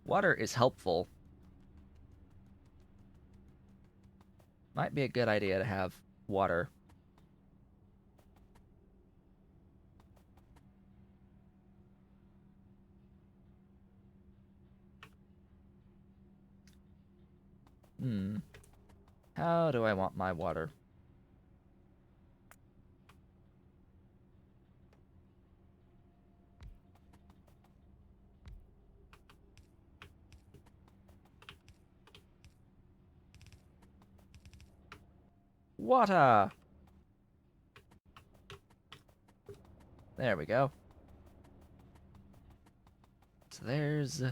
Water is helpful. Might be a good idea to have water. How do I want my water? Water! There we go. So there's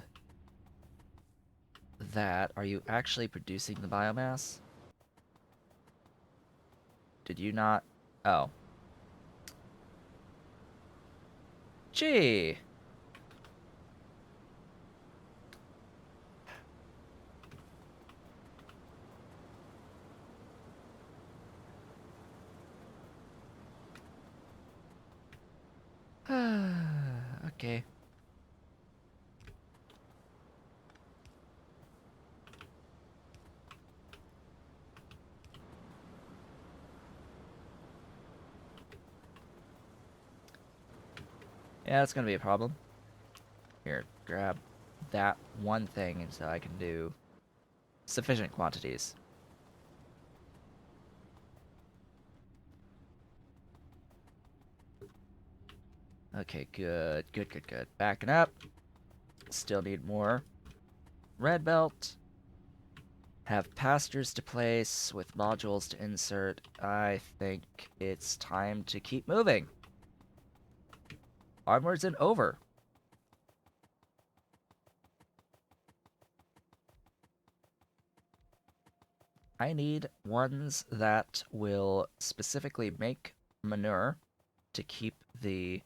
that. Are you actually producing the biomass? Did you not? Oh. Gee! Okay. Yeah, that's gonna be a problem. Here, grab that one thing so I can do sufficient quantities. Okay, good, good, good, good. Backing up. Still need more. Red belt. Have pastures to place with modules to insert. I think it's time to keep moving. Onwards and over. I need ones that will specifically make manure to keep the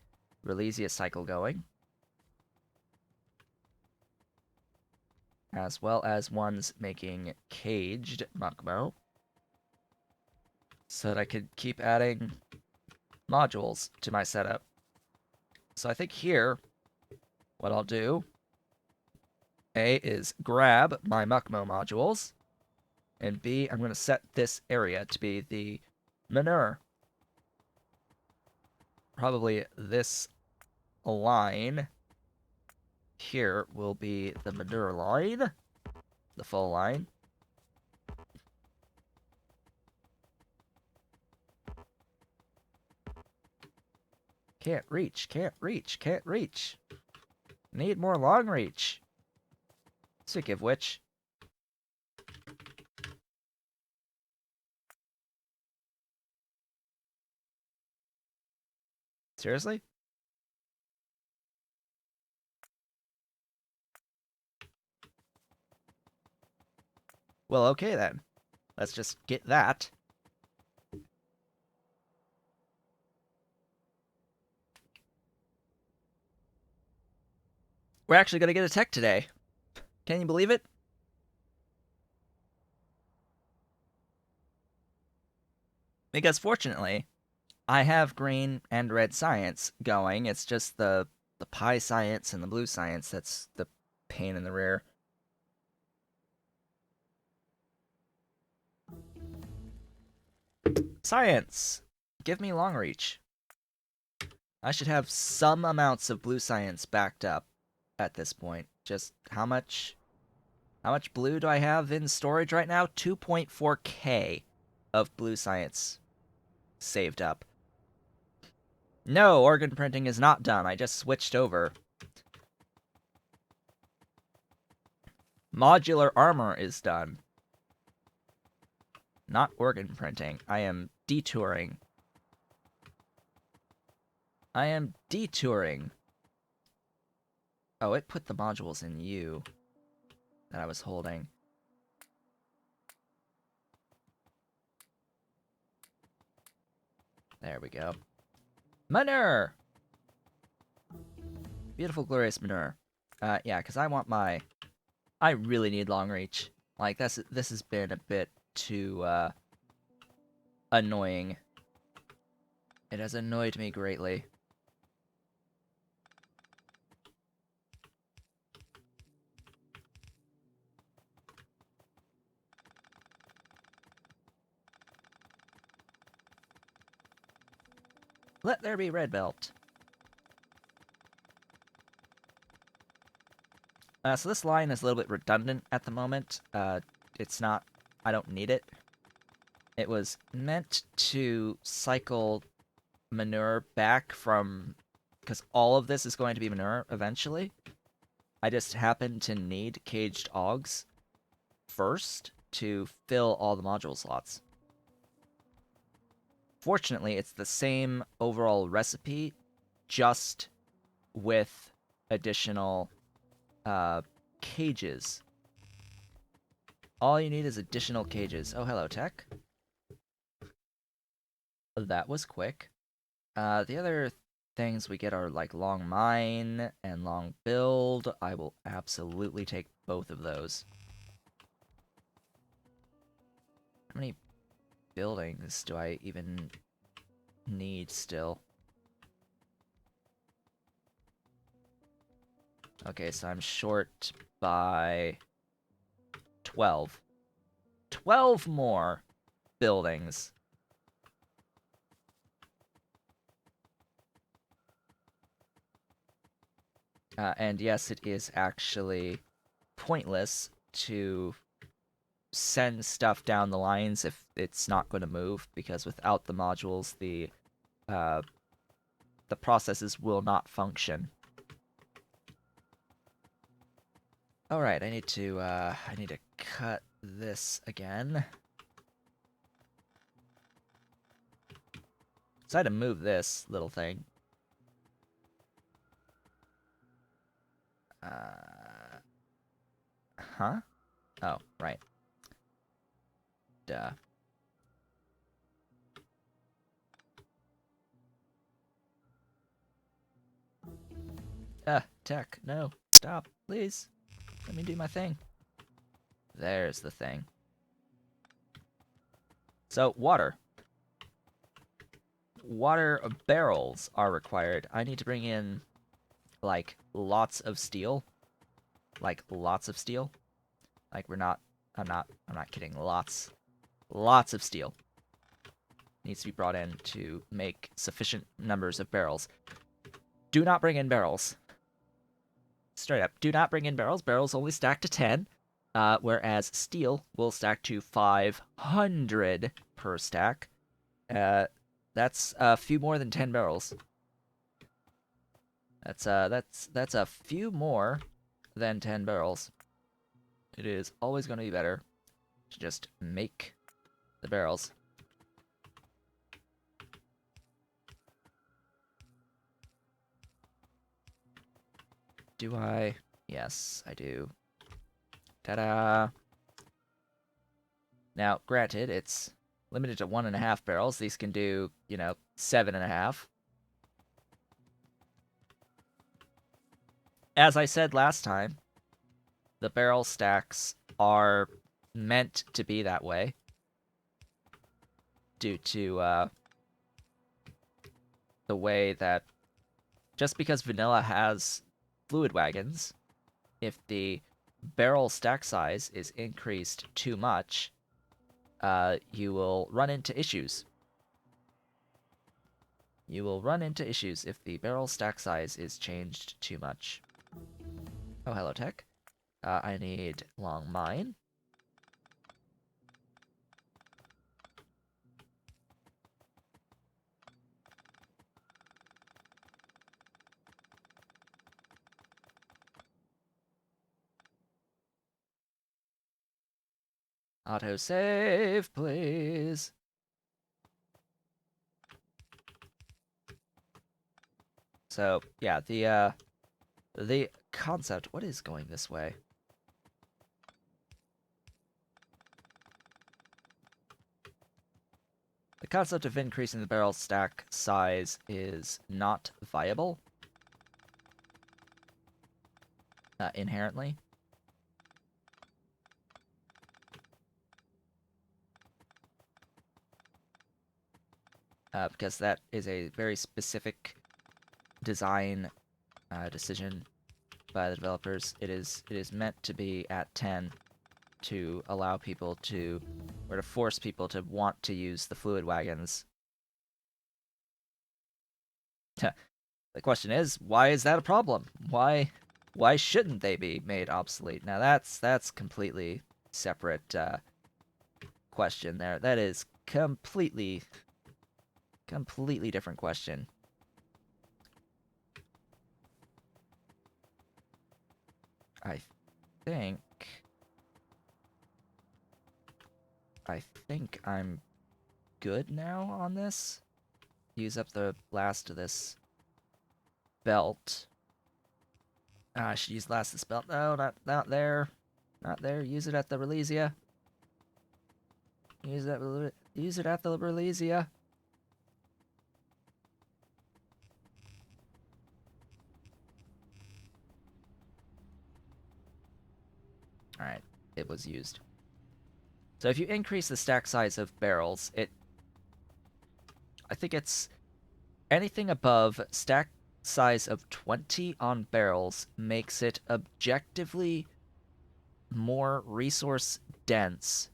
Relesia cycle going, as well as ones making caged Mukmoux, so that I could keep adding modules to my setup. So I think here, what I'll do, A, is grab my Mukmoux modules, and B, I'm going to set this area to be the manure. Probably this line here will be the manure line, the full line. Can't reach, can't reach, can't reach. Need more long reach. Speaking of which, seriously? Well, okay then. Let's just get that. We're actually going to get a tech today. Can you believe it? Because fortunately, I have green and red science going. It's just the pie science and the blue science that's the pain in the rear. Science! Give me long reach. I should have some amounts of blue science backed up at this point. Just how much blue do I have in storage right now? 2.4k of blue science saved up. No, organ printing is not done. I just switched over. Modular armor is done. Not organ printing. I am detouring. I am detouring. Oh, it put the modules in you that I was holding. There we go. Manure! Beautiful, glorious manure. Yeah, because I want my... I really need long reach. Like, this has been a bit too, annoying. It has annoyed me greatly. Let there be red belt. So this line is a little bit redundant at the moment. It's not... I don't need it. It was meant to cycle manure back from... because all of this is going to be manure eventually. I just happen to need caged augs first to fill all the module slots. Fortunately, it's the same overall recipe, just with additional cages. All you need is additional cages. Oh, hello, tech. That was quick. The other things we get are like long mine and long build. I will absolutely take both of those. How many buildings do I even need still? Okay, so I'm short by 12. 12 more buildings. And yes, it is actually pointless to send stuff down the lines if it's not going to move, because without the modules, the processes will not function. All right, I need to cut this again. So I had to move this little thing. Huh? Oh, right. Duh. Tech, no. Stop, please. Let me do my thing. There's the thing. So, water. Water barrels are required. I need to bring in, like, lots of steel. Like, lots of steel. Like, I'm not kidding. Lots of steel needs to be brought in to make sufficient numbers of barrels. Do not bring in barrels. Straight up, do not bring in barrels. Barrels only stack to 10, whereas steel will stack to 500 per stack. That's a few more than 10 barrels. That's a few more than 10 barrels. It is always going to be better to just make the barrels. Do I? Yes, I do. Ta-da! Now, granted, it's limited to 1.5 barrels. These can do, 7.5. As I said last time, the barrel stacks are meant to be that way due to the way that just because vanilla has fluid wagons, if the barrel stack size is increased too much, you will run into issues. You will run into issues if the barrel stack size is changed too much. Oh, hello, tech. I need long mine. Autosave, please. So, yeah, the concept... What is going this way? The concept of increasing the barrel stack size is not viable. Inherently. Because that is a very specific design decision by the developers. It is meant to be at 10 to allow people to, or to force people to want to use the fluid wagons The question is, why is that a problem? Why shouldn't they be made obsolete? Now that's completely separate question there. That is completely different question. I think I'm good now on this. Use up the last of this belt. I should use the last of this belt. No, not there. Not there. Use it at the Relesia. Use it at the Relesia. Alright, it was used. So if you increase the stack size of barrels, I think it's anything above stack size of 20 on barrels makes it objectively more resource dense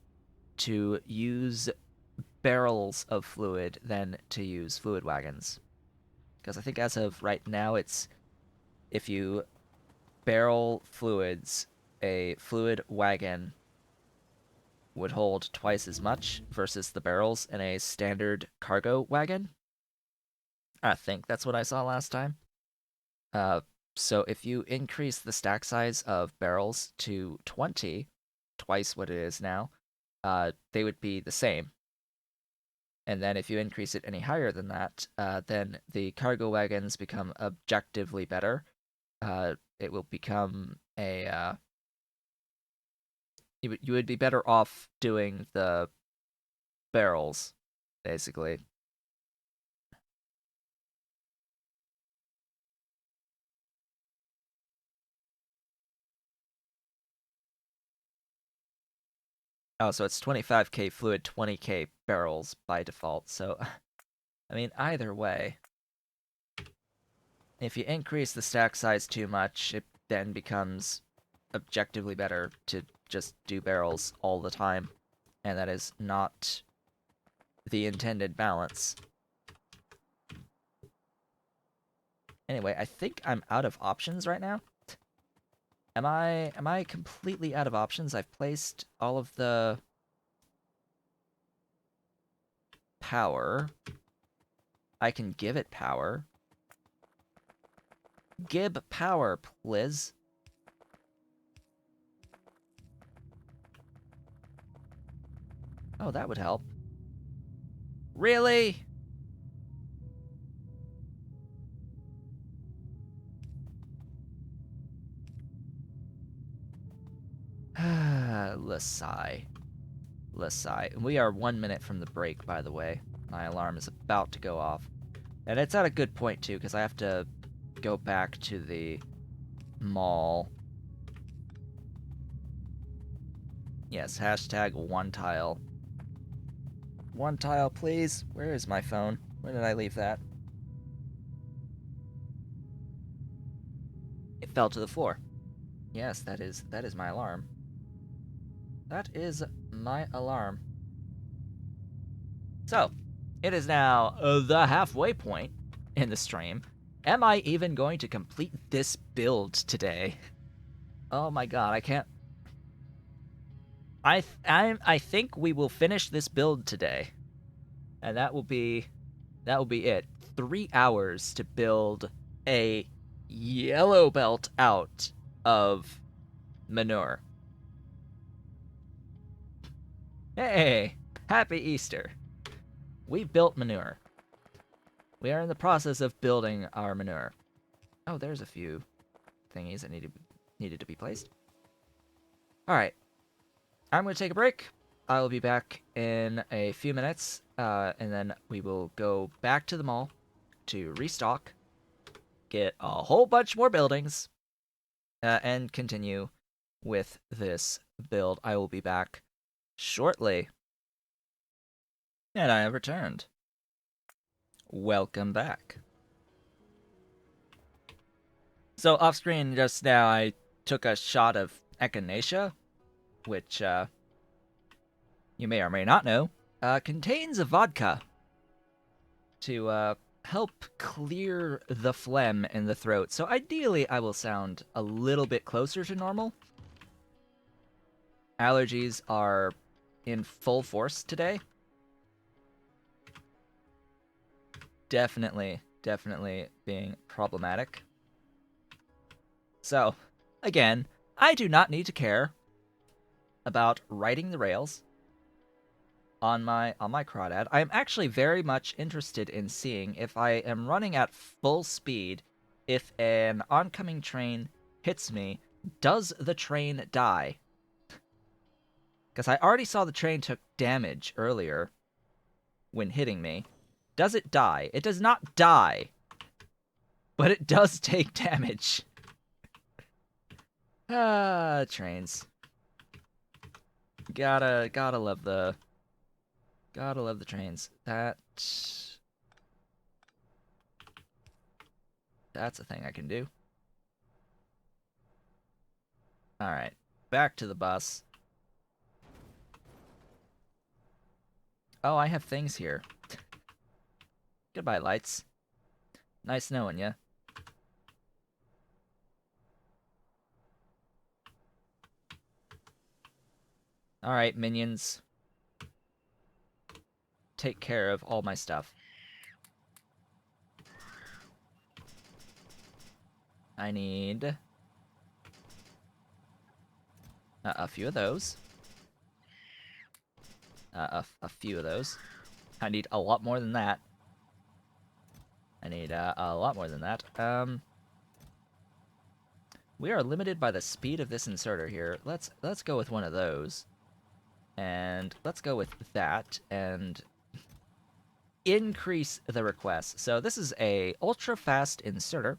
to use barrels of fluid than to use fluid wagons. Because I think as of right now, it's if you barrel fluids, a fluid wagon would hold twice as much versus the barrels in a standard cargo wagon. I think that's what I saw last time. So if you increase the stack size of barrels to 20, twice what it is now, they would be the same. And then if you increase it any higher than that, then the cargo wagons become objectively better. It will become a you would be better off doing the barrels, basically. Oh, so it's 25k fluid, 20k barrels by default. So, I mean, either way, if you increase the stack size too much, it then becomes objectively better to just do barrels all the time. And that is not the intended balance. Anyway, I think I'm out of options right now. Am I completely out of options? I've placed all of the power. I can give it power. Gib power, please. Oh, that would help. Really? Lasai. We are 1 minute from the break, by the way. My alarm is about to go off. And it's at a good point, too, because I have to go back to the mall. Yes, hashtag one tile. One tile, please. Where is my phone? Where did I leave that? It fell to the floor. Yes, that is my alarm. That is my alarm. So, it is now the halfway point in the stream. Am I even going to complete this build today? Oh my god, I can't. I think we will finish this build today, and that will be it. 3 hours to build a yellow belt out of Manure. Hey, happy Easter. We've built Manure. We are in the process of building our Manure. Oh, there's a few thingies that needed to be placed. Alright. I'm going to take a break. I will be back in a few minutes, and then we will go back to the mall to restock, get a whole bunch more buildings, and continue with this build. I will be back shortly. And I have returned. Welcome back. So off screen just now I took a shot of echinacea, which you may or may not know, contains a vodka to help clear the phlegm in the throat. So ideally, I will sound a little bit closer to normal. Allergies are in full force today. Definitely being problematic. So, again, I do not need to care about writing the rails on my crawdad. I am actually very much interested in seeing if I am running at full speed, if an oncoming train hits me, does the train die? Because I already saw the train took damage earlier when hitting me. Does it die? It does not die, but it does take damage. Trains. Gotta love the trains. That's a thing I can do. Alright, back to the bus. Oh, I have things here. Goodbye, lights. Nice knowing ya. Alright, minions. Take care of all my stuff. I need a few of those. A few of those. I need a lot more than that. I need a lot more than that. We are limited by the speed of this inserter here. Let's go with one of those. And let's go with that and increase the request. So this is a ultra fast inserter.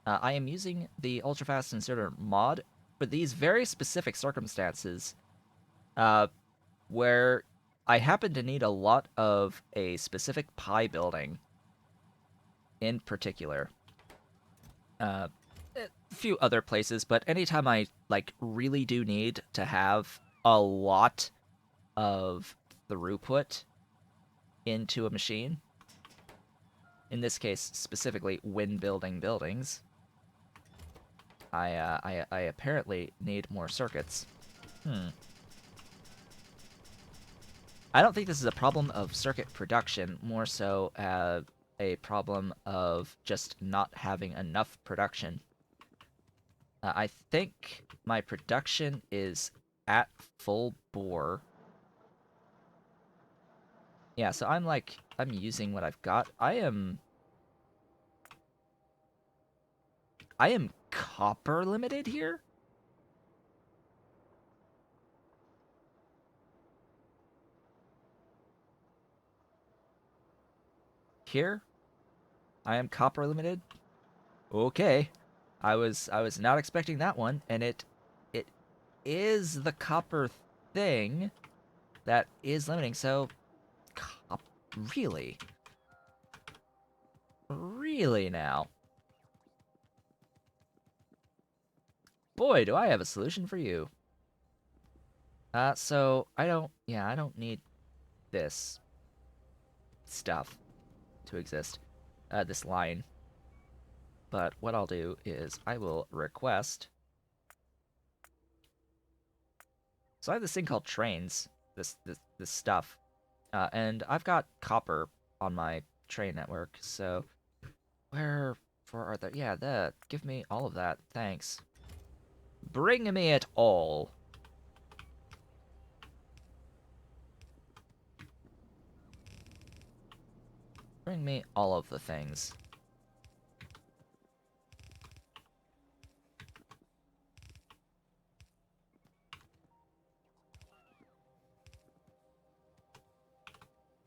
I am using the ultra fast inserter mod for these very specific circumstances, where I happen to need a lot of a specific pie building in particular. A few other places, but anytime I really do need to have a lot of throughput into a machine, in this case specifically when building buildings, I apparently need more circuits. I don't think this is a problem of circuit production, more so a problem of just not having enough production. I think my production is at full bore. Yeah, so I'm using what I've got. I am copper limited here? Here? I am copper limited? Okay. I was not expecting that one, and it is the copper thing that is limiting, so really? Really now? Boy, do I have a solution for you. So I don't need this stuff to exist, this line. But what I'll do is I will request. So I have this thing called trains, this stuff, and I've got copper on my train network. So where are the? Yeah, that. Give me all of that. Thanks. Bring me it all. Bring me all of the things.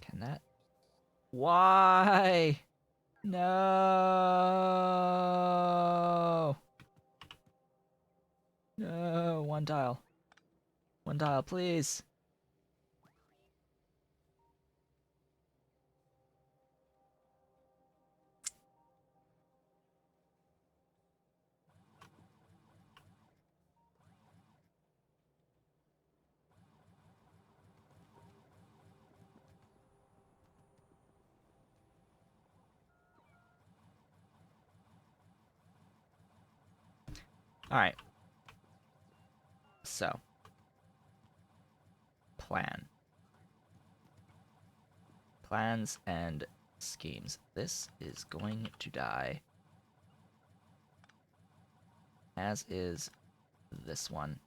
Can that? Why? No. No, one tile. One tile, please. Alright. So. Plan. Plans and schemes. This is going to die. As is this one.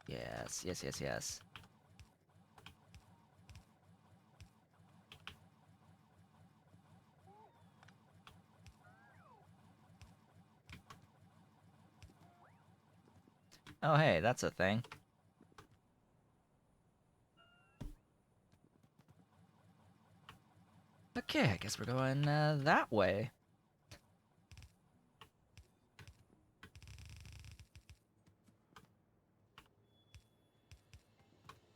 Yes, yes, yes, yes. Oh, hey, that's a thing. Okay, I guess we're going that way.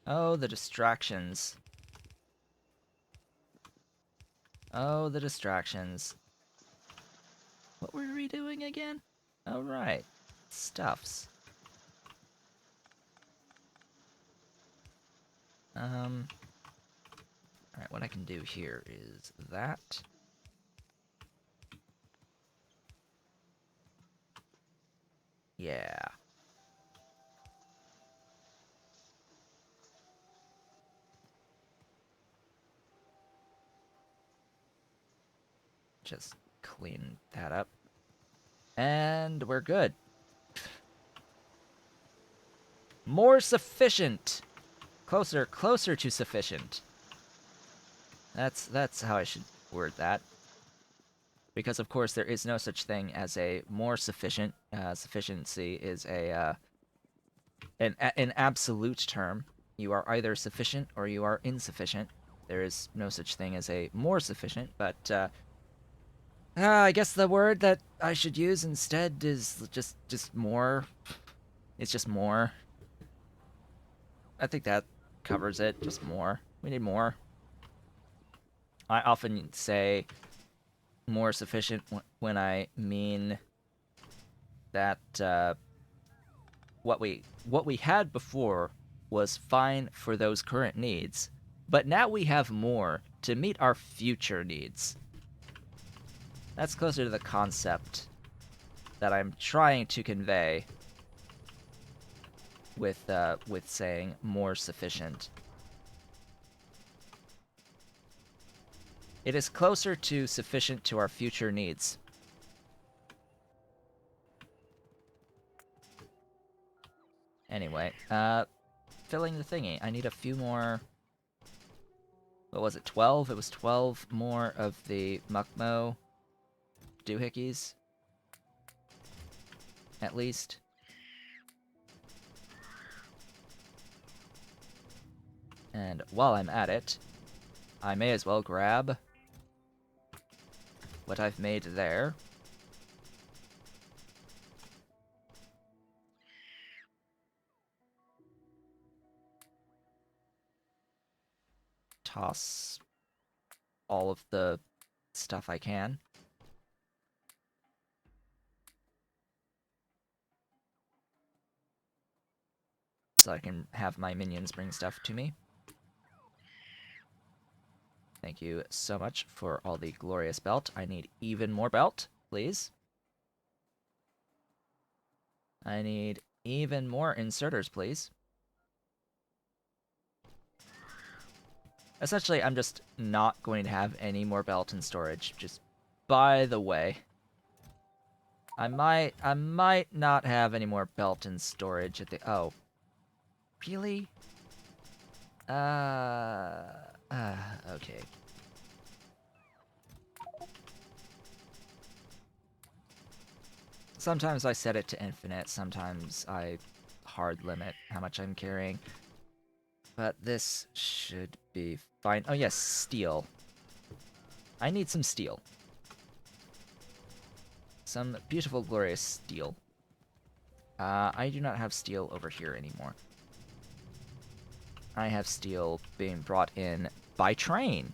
Oh, the distractions. Oh, the distractions. What were we doing again? Oh, right. Stuffs. Alright, what I can do here is that. Yeah. Just clean that up. And we're good. More sufficient. Closer to sufficient. That's how I should word that. Because of course there is no such thing as a more sufficient. Sufficiency is an absolute term. You are either sufficient or you are insufficient. There is no such thing as a more sufficient, but I guess the word that I should use instead is just more. It's just more. I think that covers it. Just more. We need more. I often say more sufficient when I mean that what we had before was fine for those current needs, but now we have more to meet our future needs. That's closer to the concept that I'm trying to convey with saying more sufficient. It is closer to sufficient to our future needs. Anyway, filling the thingy. I need a few more. What was it? 12? It was 12 more of the Mukmoux doohickeys. At least. And while I'm at it, I may as well grab what I've made there. Toss all of the stuff I can. So I can have my minions bring stuff to me. Thank you so much for all the glorious belt. I need even more belt, please. I need even more inserters, please. Essentially, I'm just not going to have any more belt in storage. Just by the way. I might not have any more belt in storage at the... Oh. Really? Okay. Sometimes I set it to infinite, sometimes I hard limit how much I'm carrying. But this should be fine. Oh yes, steel. I need some steel. Some beautiful, glorious steel. I do not have steel over here anymore. I have steel being brought in by train.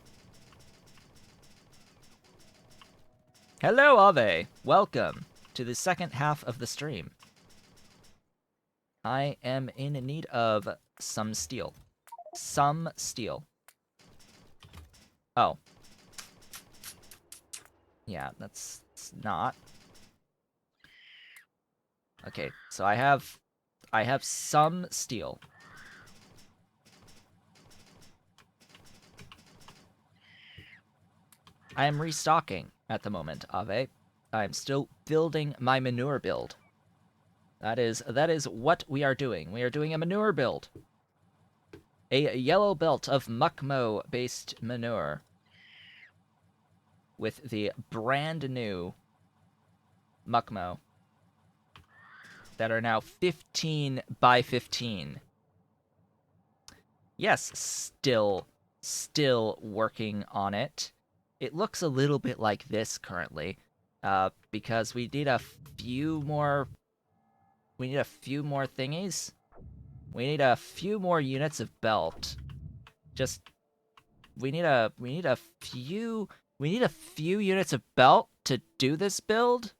Hello, Ave. Welcome to the second half of the stream. I am in need of some steel. Some steel. Oh. Yeah, that's not. Okay, so I have some steel. I am restocking at the moment, Ave. I'm still building my manure build. That is what we are doing. We are doing a manure build. A yellow belt of Mukmoux based manure with the brand new Mukmoux that are now 15 by 15. Yes, still working on it. It looks a little bit like this currently, because we need a few more. We need a few more thingies. We need a few more units of belt. Just we need a few units of belt to do this build.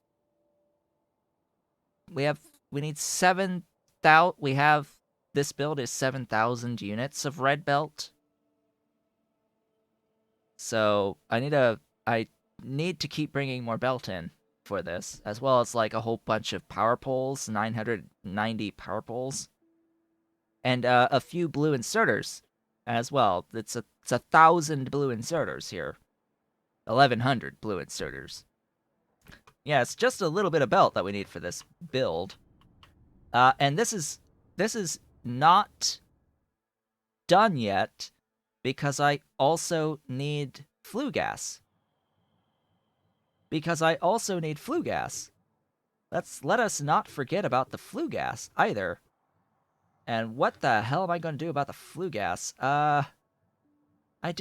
We need 7,000. We have this build is 7,000 units of red belt. So I need to keep bringing more belt in for this, as well as like a whole bunch of power poles, 990 power poles, and a few blue inserters as well. It's 1,000 blue inserters here, 1,100 blue inserters. Yeah, it's just a little bit of belt that we need for this build, and this is not done yet because I also need flue gas. Let us not forget about the flue gas either. And what the hell am I going to do about the flue gas? I have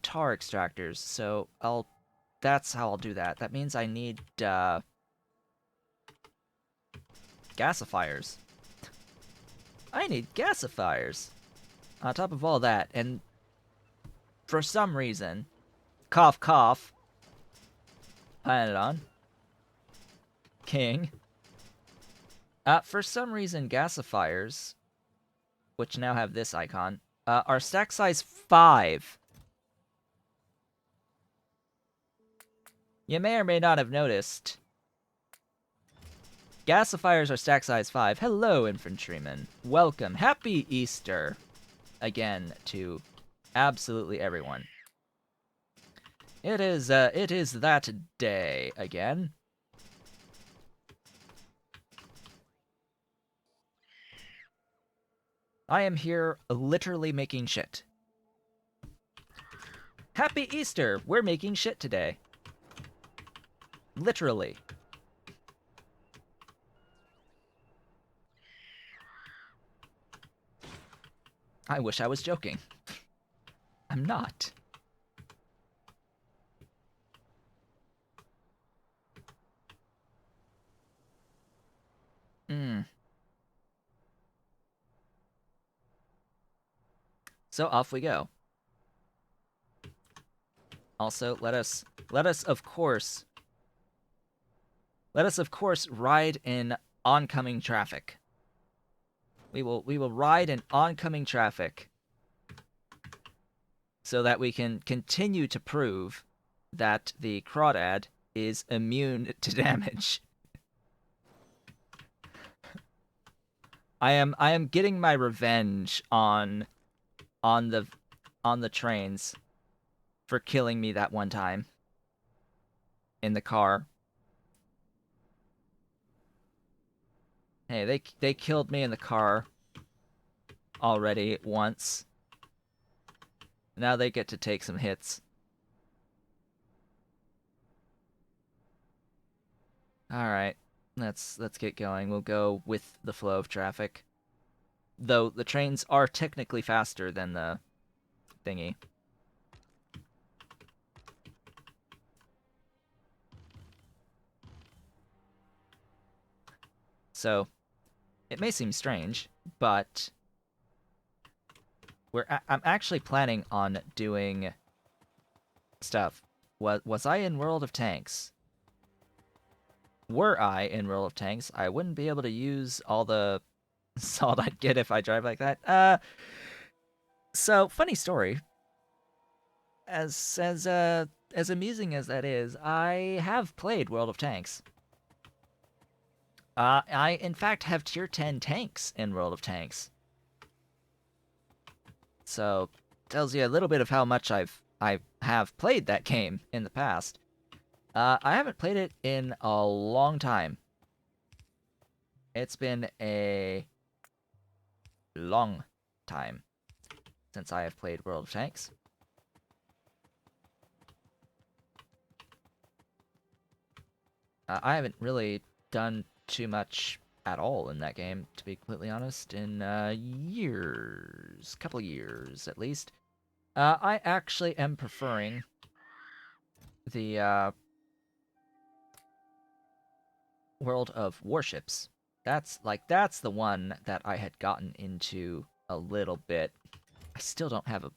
tar extractors, so that's how I'll do that. That means I need, gasifiers. I need gasifiers. On top of all that, and for some reason, cough cough, on King. For some reason, gasifiers, which now have this icon, are stack size 5. You may or may not have noticed. Gasifiers are stack size 5. Hello, infantrymen. Welcome. Happy Easter. Again, to absolutely everyone. It is that day again. I am here literally making shit. Happy Easter! We're making shit today. Literally. I wish I was joking. I'm not. So off we go. Also, let us of course ride in oncoming traffic. We will ride in oncoming traffic so that we can continue to prove that the crawdad is immune to damage. I am getting my revenge on the trains for killing me that one time in the car. Hey, they killed me in the car already once. Now they get to take some hits. All right. Let's get going. We'll go with the flow of traffic. Though the trains are technically faster than the thingy. So, it may seem strange, but I'm actually planning on doing stuff. Was I in World of Tanks? were I in World of Tanks, I wouldn't be able to use all the salt I'd get if I drive like that. So funny story. As amusing as that is, I have played World of Tanks. I in fact have tier 10 tanks in World of Tanks. So tells you a little bit of how much I have played that game in the past. I haven't played it in a long time. It's been a long time since I have played World of Tanks. I haven't really done too much at all in that game, to be completely honest, in years, couple years at least. I actually am preferring the World of Warships. That's the one that I had gotten into a little bit. I still don't have a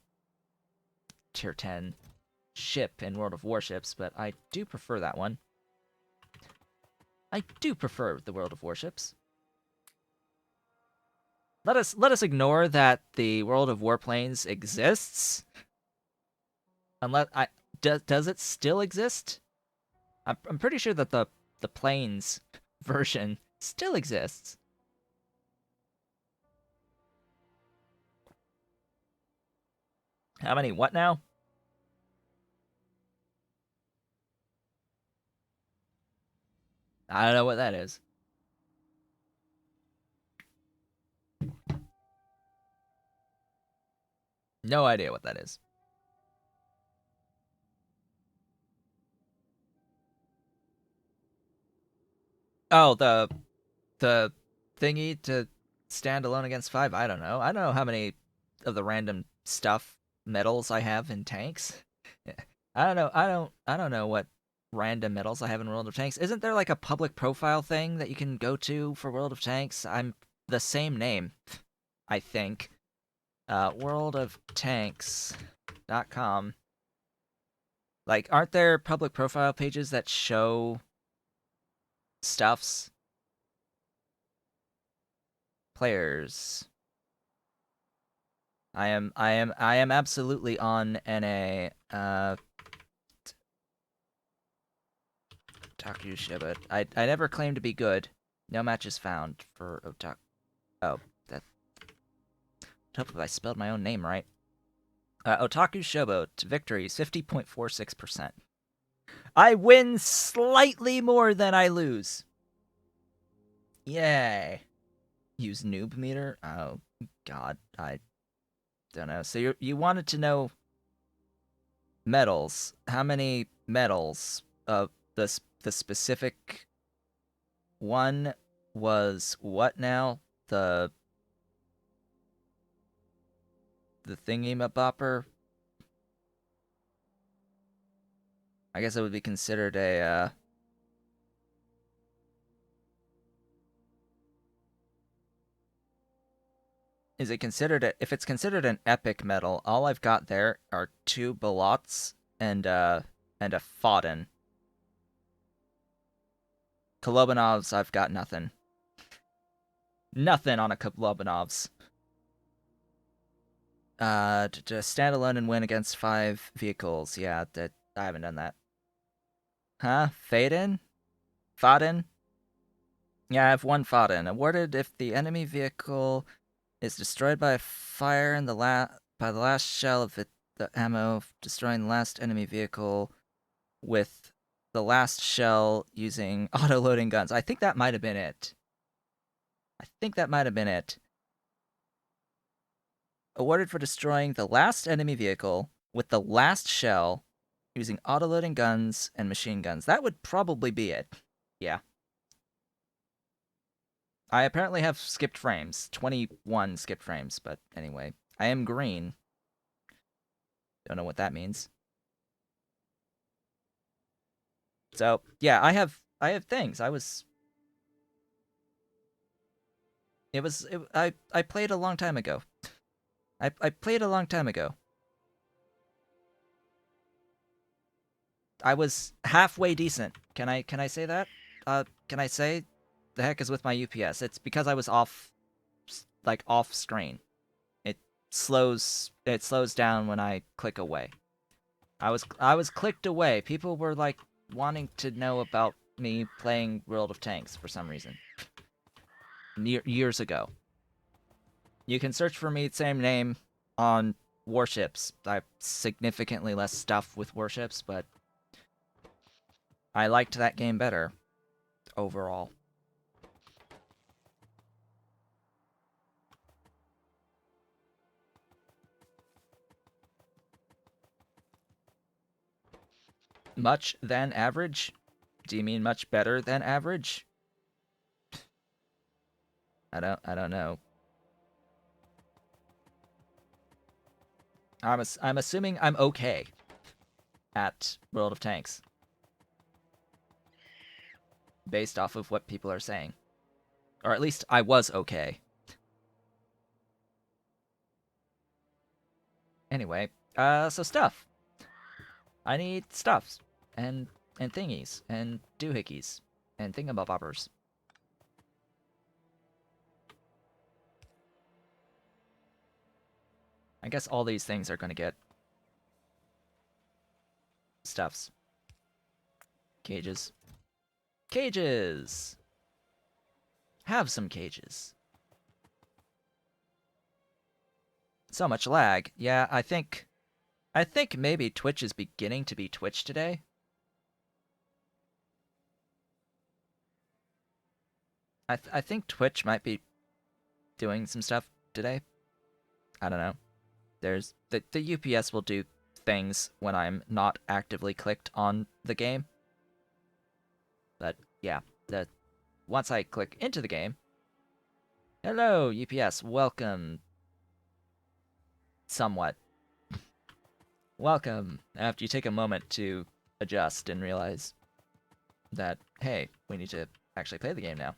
tier 10 ship in World of Warships, but I do prefer that one. I do prefer the World of Warships. Let us ignore that the World of Warplanes exists. Unless does it still exist? I'm pretty sure that the planes version still exists. How many what now? I don't know what that is. No idea what that is. Oh, the thingy to stand alone against 5. I don't know. I don't know how many of the random stuff medals I have in tanks. I don't know. I don't know what random medals I have in World of Tanks. Isn't there like a public profile thing that you can go to for World of Tanks? I'm the same name, I think. worldoftanks.com. Like, aren't there public profile pages that show stuffs? Players. I am absolutely on NA. Otaku Showboat. I never claimed to be good. No matches found for Otaku. Oh, that. Hopefully I spelled my own name right. Otaku Showboat. Victories 50.46%. I win slightly more than I lose. Yay. Use noob meter? Oh, God. I don't know. So you wanted to know medals. How many medals? The specific one was what now? The thingy-mabopper? I guess it would be considered a, Is it considered if it's considered an epic medal, all I've got there are 2 Belots and a Fodden. Kolobanovs, I've got nothing. Nothing on a Kolobanovs. To stand alone and win against 5 vehicles. Yeah, that I haven't done that. Huh? Faden? Fodden? Yeah, I have 1 Fodden. Awarded if the enemy vehicle is destroyed by fire in by the last shell of the ammo, destroying the last enemy vehicle with the last shell using auto-loading guns. I think that might have been it. Awarded for destroying the last enemy vehicle with the last shell using auto-loading guns and machine guns. That would probably be it. Yeah. I apparently have skipped frames. 21 skipped frames, but anyway. I am green. Don't know what that means. So, yeah, I have things. I played a long time ago. I played a long time ago. I was halfway decent. Can I say that? can I say? The heck is with my UPS? It's because I was off screen. It slows down when I click away. I was clicked away. People were like wanting to know about me playing World of Tanks for some reason. Years ago. You can search for me, same name, on warships. I have significantly less stuff with warships, but I liked that game better overall. Much than average? Do you mean much better than average? I don't know. I'm assuming I'm okay at World of Tanks based off of what people are saying. Or at least I was okay. Anyway, so stuff. I need stuffs and thingies and doohickeys and thingamabobbers. I guess all these things are going to get stuffs. Cages. Cages! Have some cages. So much lag. Yeah, I think maybe Twitch is beginning to be Twitch today. I think Twitch might be doing some stuff today. I don't know. There's the UPS will do things when I'm not actively clicked on the game. But yeah, once I click into the game, hello UPS, welcome. Somewhat. Welcome. After you take a moment to adjust and realize that, hey, we need to actually play the game now.